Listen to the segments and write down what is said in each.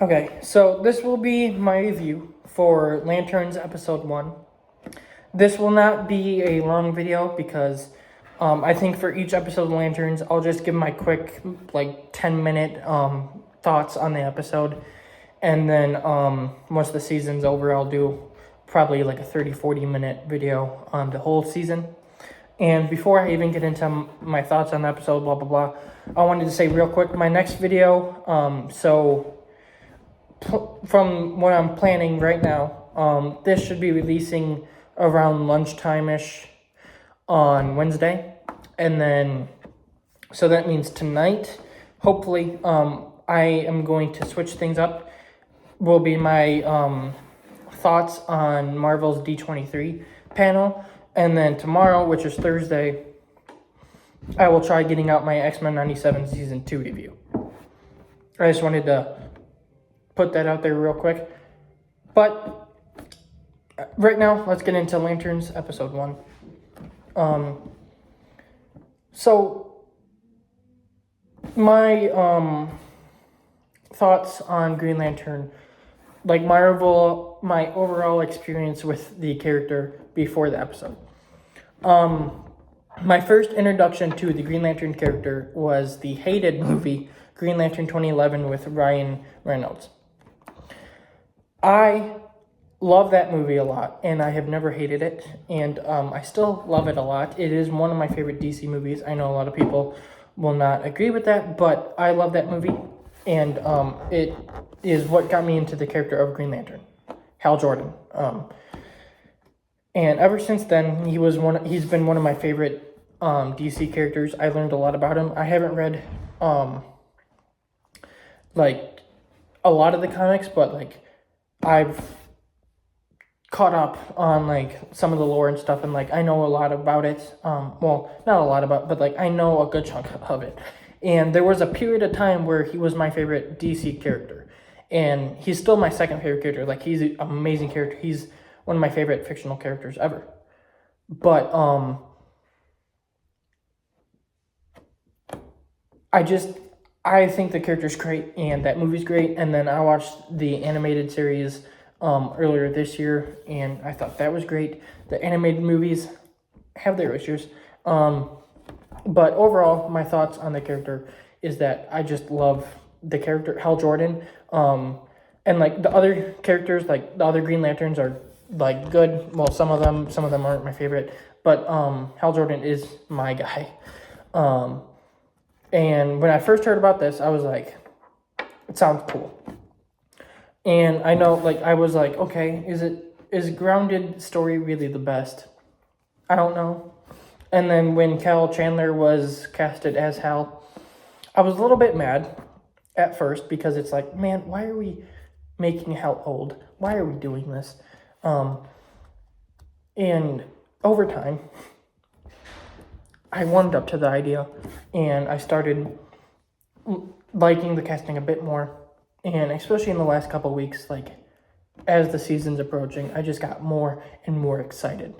Okay, so this will be my review for Lanterns Episode 1. This will not be a long video because I think for each episode of Lanterns, I'll just give my quick, 10-minute thoughts on the episode. And then once the season's over, I'll do probably like a 30-40-minute video on the whole season. And before I even get into my thoughts on the episode, blah, blah, blah, I wanted to say real quick, my next video, from what I'm planning right now, this should be releasing around lunchtime-ish on Wednesday. And then, so that means tonight, hopefully, I am going to switch things up. Will be my thoughts on Marvel's D23 panel. And then tomorrow, which is Thursday, I will try getting out my X-Men 97 Season 2 review. I just wanted to put that out there real quick. But right now, let's get into Lanterns Episode 1. So, my thoughts on Green Lantern, like my overall experience with the character before the episode. My first introduction to the Green Lantern character was the hated movie Green Lantern 2011 with Ryan Reynolds. I love that movie a lot, and I have never hated it, and I still love it a lot. It is one of my favorite DC movies. I know a lot of people will not agree with that, but I love that movie, and it is what got me into the character of Green Lantern, Hal Jordan. And ever since then, he's been one of my favorite DC characters. I learned a lot about him. I haven't read a lot of the comics, but I've caught up on some of the lore and stuff, and I know a lot about it. Well, not a lot about, but I know a good chunk of it. And there was a period of time where he was my favorite DC character, and he's still my second favorite character. He's an amazing character. He's one of my favorite fictional characters ever. But I think the character's great, and that movie's great. And then I watched the animated series earlier this year, and I thought that was great. The animated movies have their issues. But overall, my thoughts on the character is that I just love the character, Hal Jordan. And the other characters, the other Green Lanterns are good. Well, some of them aren't my favorite, but Hal Jordan is my guy. And when I first heard about this, I was like, it sounds cool. And I know, I was like, okay, is grounded story really the best? I don't know. And then when Cal Chandler was casted as Hal, I was a little bit mad at first because it's man, why are we making Hal old? Why are we doing this? And over time, I warmed up to the idea, and I started liking the casting a bit more. And especially in the last couple of weeks, as the season's approaching, I just got more and more excited.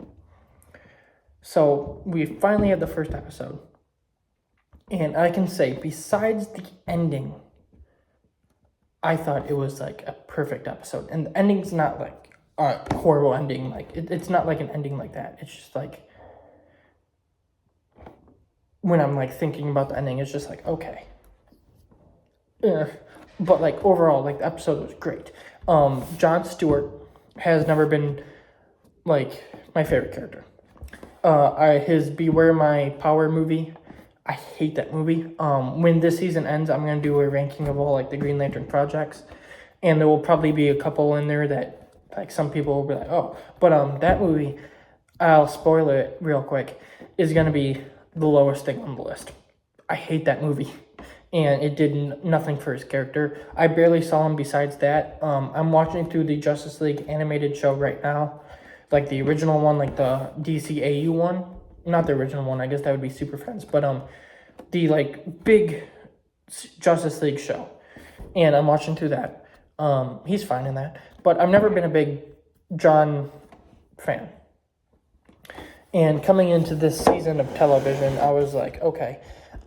So we finally had the first episode. And I can say, besides the ending, I thought it was a perfect episode. And the ending's not a horrible ending. It's not an ending like that. It's just when I'm thinking about the ending, it's just okay. But overall, the episode was great. Jon Stewart has never been my favorite character. His Beware My Power movie, I hate that movie. When this season ends, I'm gonna do a ranking of all the Green Lantern projects, and there will probably be a couple in there that some people will be oh, but that movie, I'll spoil it real quick, is gonna be the lowest thing on the list. I hate that movie, and it did nothing for his character. I barely saw him besides that. I'm watching through the Justice League animated show right now, the original one, the DCAU one. Not the original one, I guess that would be Super Friends, but the big Justice League show, and I'm watching through that. He's fine in that, but I've never been a big John fan. And coming into this season of television, I was okay,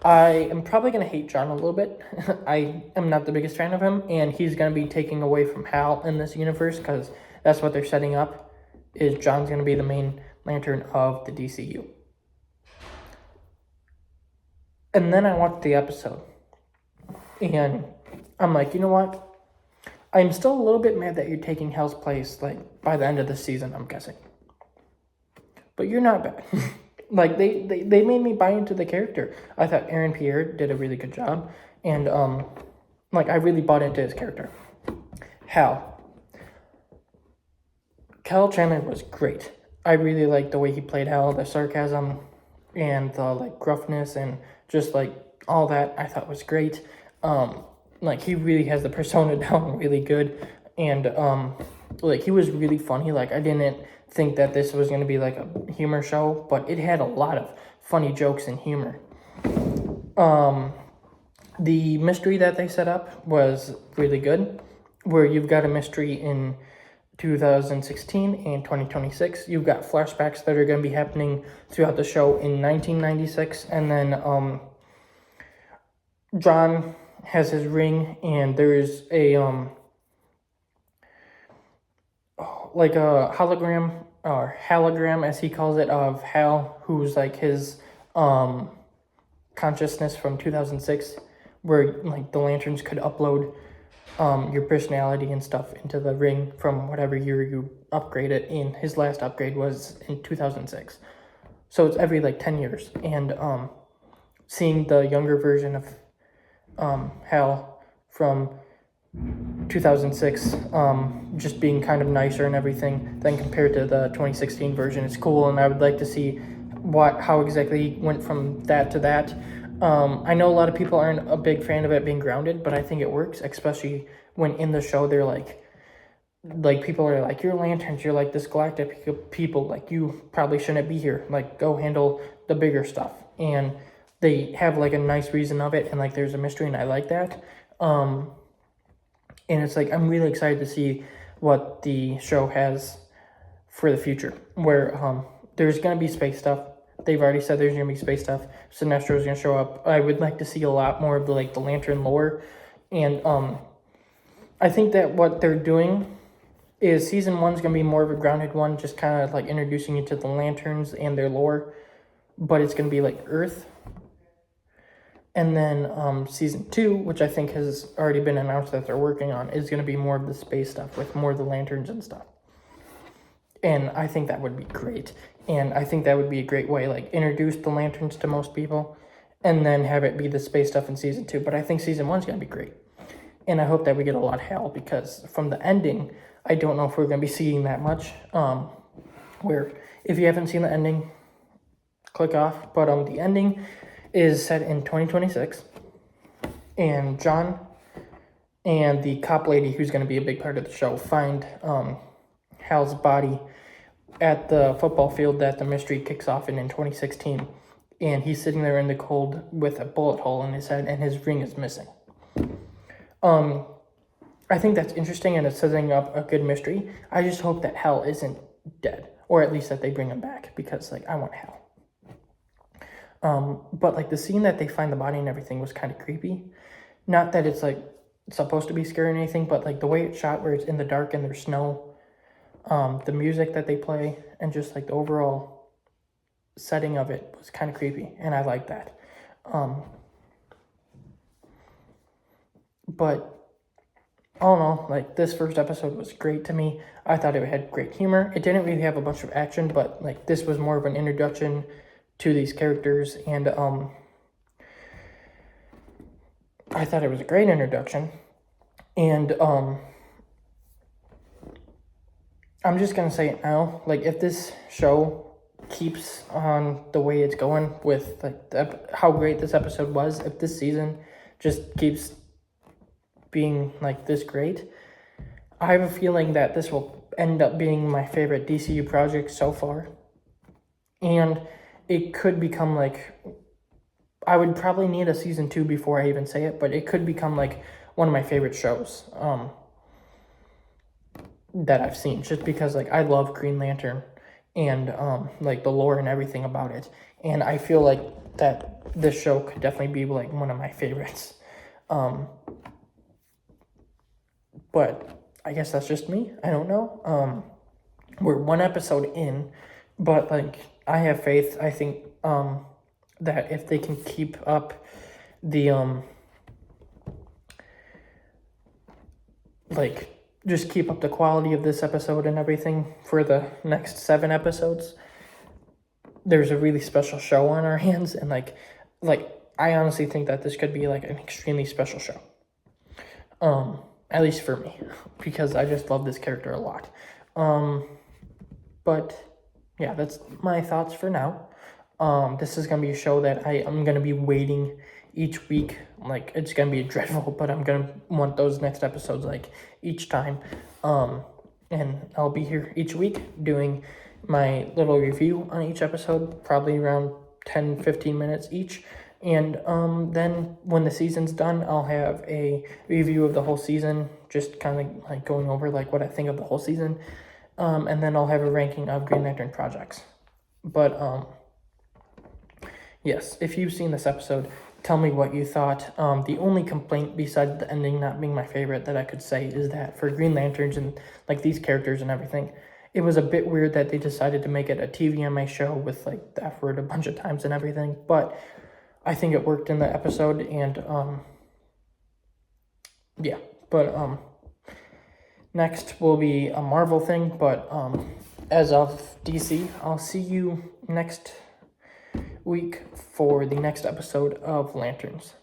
I am probably going to hate John a little bit. I am not the biggest fan of him, and he's going to be taking away from Hal in this universe because that's what they're setting up, is John's going to be the main Lantern of the DCU. And then I watched the episode, and I'm like, you know what? I'm still a little bit mad that you're taking Hal's place, like, by the end of the season, I'm guessing. But you're not bad. Like, they made me buy into the character. I thought Aaron Pierre did a really good job. And, like, I really bought into his character. Hal. Kyle Chandler was great. I really liked the way he played Hal, the sarcasm and the, like, gruffness and just, like, all that I thought was great. Like, he really has the persona down really good. And, like, he was really funny. Like, I didn't think that this was going to be like a humor show, but it had a lot of funny jokes and humor. The mystery that they set up was really good, where you've got a mystery in 2016 and 2026. You've got flashbacks that are going to be happening throughout the show in 1996, and then John has his ring, and there's a like a hologram, or hologram as he calls it, of Hal, who's like his consciousness from 2006, where like the lanterns could upload your personality and stuff into the ring from whatever year you upgrade it. And his last upgrade was in 2006, so it's every like 10 years. And seeing the younger version of Hal from 2006 just being kind of nicer and everything than compared to the 2016 version, it's cool. And I would like to see how exactly he went from that to that. I know a lot of people aren't a big fan of it being grounded, but I think it works, especially when in the show they're like people are like, you're lanterns, you're like this galactic people, like you probably shouldn't be here, like go handle the bigger stuff. And they have like a nice reason of it, and like there's a mystery, and I like that. And it's like, I'm really excited to see what the show has for the future, where there's going to be space stuff. They've already said there's going to be space stuff. Sinestro's going to show up. I would like to see a lot more of the like the Lantern lore. And I think that what they're doing is season 1's going to be more of a grounded one, just kind of like introducing you to the Lanterns and their lore. But it's going to be like Earth. And then season 2, which I think has already been announced that they're working on, is going to be more of the space stuff with more of the Lanterns and stuff. And I think that would be great. And I think that would be a great way, like, introduce the Lanterns to most people and then have it be the space stuff in season 2. But I think season 1's going to be great. And I hope that we get a lot of Hal, because from the ending, I don't know if we're going to be seeing that much. Where, if you haven't seen the ending, click off. But the ending is set in 2026, and John and the cop lady, who's going to be a big part of the show, find Hal's body at the football field that the mystery kicks off in 2016, and he's sitting there in the cold with a bullet hole in his head, and his ring is missing. I think that's interesting, and it's setting up a good mystery. I just hope that Hal isn't dead, or at least that they bring him back, because like I want Hal. But like the scene that they find the body and everything was kind of creepy. Not that it's like supposed to be scary or anything, but like the way it's shot, where it's in the dark and there's snow, the music that they play, and just like the overall setting of it was kind of creepy, and I like that. But all in all, like this first episode was great to me. I thought it had great humor. It didn't really have a bunch of action, but like this was more of an introduction to these characters, and I thought it was a great introduction. And I'm just gonna say it now, like if this show keeps on the way it's going with like how great this episode was, if this season just keeps being like this great, I have a feeling that this will end up being my favorite DCU project so far. And it could become like, I would probably need a season 2 before I even say it, but it could become like one of my favorite shows that I've seen, just because like I love Green Lantern, and like the lore and everything about it. And I feel like that this show could definitely be like one of my favorites. But I guess that's just me. I don't know. We're one episode in, but like I have faith. I think that if they can keep up the like just keep up the quality of this episode and everything for the next 7 episodes, there's a really special show on our hands. And like I honestly think that this could be like an extremely special show, at least for me, because I just love this character a lot. But yeah, that's my thoughts for now. This is gonna be a show that I'm gonna be waiting each week. Like, it's gonna be dreadful, but I'm gonna want those next episodes like each time. And I'll be here each week doing my little review on each episode, probably around 10-15 minutes each. And then when the season's done, I'll have a review of the whole season, just kind of like going over like what I think of the whole season. And then I'll have a ranking of Green Lantern projects. But yes, if you've seen this episode, tell me what you thought. The only complaint besides the ending not being my favorite that I could say is that for Green Lanterns and like these characters and everything, it was a bit weird that they decided to make it a TVMA show with like the F word a bunch of times and everything. But I think it worked in the episode, and yeah. But next will be a Marvel thing, but as of DC, I'll see you next week for the next episode of Lanterns.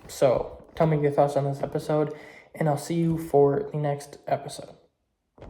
So tell me your thoughts on this episode, and I'll see you for the next episode.